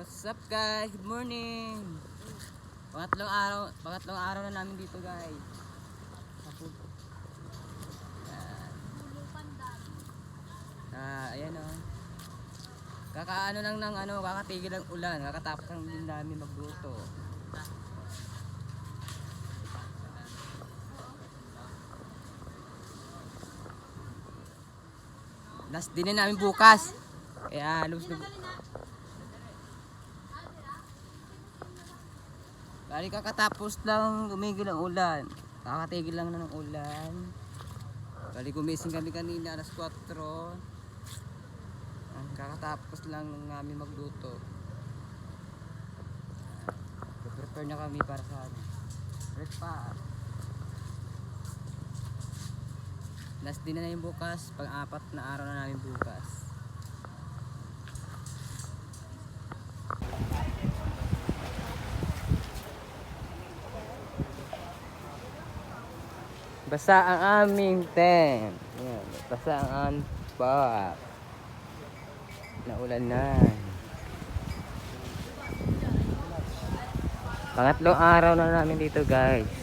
What's up guys? Good morning. Pangatlong araw na namin dito guys. Ayan oh. Kakaano lang ng kakatigil ng ulan, kakatapos lang din namin magluto. Last din na namin bukas. Kaya lubos. Bali kakatapos lang tumigil ang ulan. Kakatigil lang na ng ulan. Bali gumising kami kanina alas 4. Kakatapos lang namin magluto. Prepare na kami para sa breakfast. Last din na yung bukas, pang-apat na araw na namin bukas. Basa ang aming tent. Yan, basa ang aming bag. Naulan na. Pangatlong araw na namin dito guys.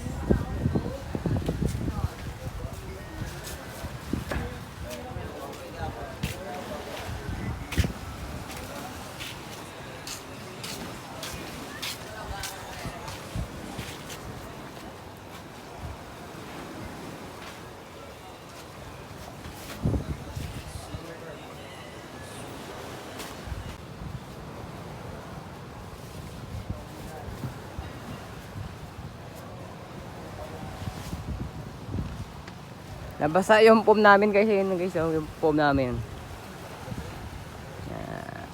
Nabasa yung foam namin guys, yun guys, yung foam namin.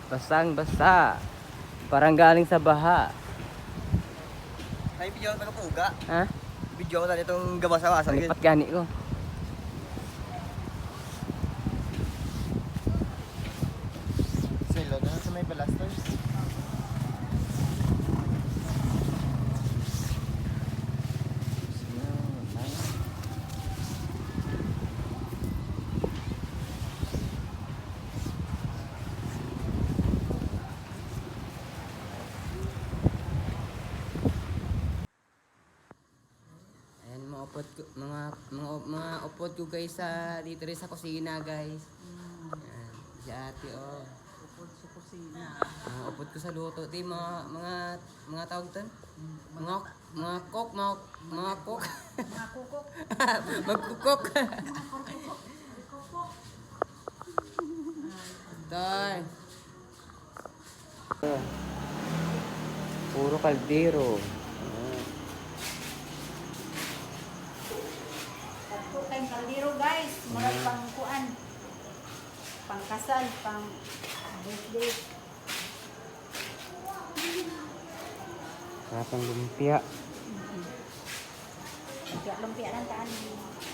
Basang basa. Parang galing sa baha. Ay, video ko taga-puga. Ha? Video ko na itong gabasa-basa. Lipat gani ko. Silo na sa may balasters. Mga upod ko guys sa dito rin sa kusina guys. Yan, si ate oh. Upod sa kusina. Mga upod ko sa luto. Di mga tawag doon? Mga cook. Mga kukok. Magkukok. Tay. Puro kaldero. Tayong kaldero guys. Murag pang kuan. Pang kasal. Pang birthday. Kapang lumpia. Lumpia lang taan.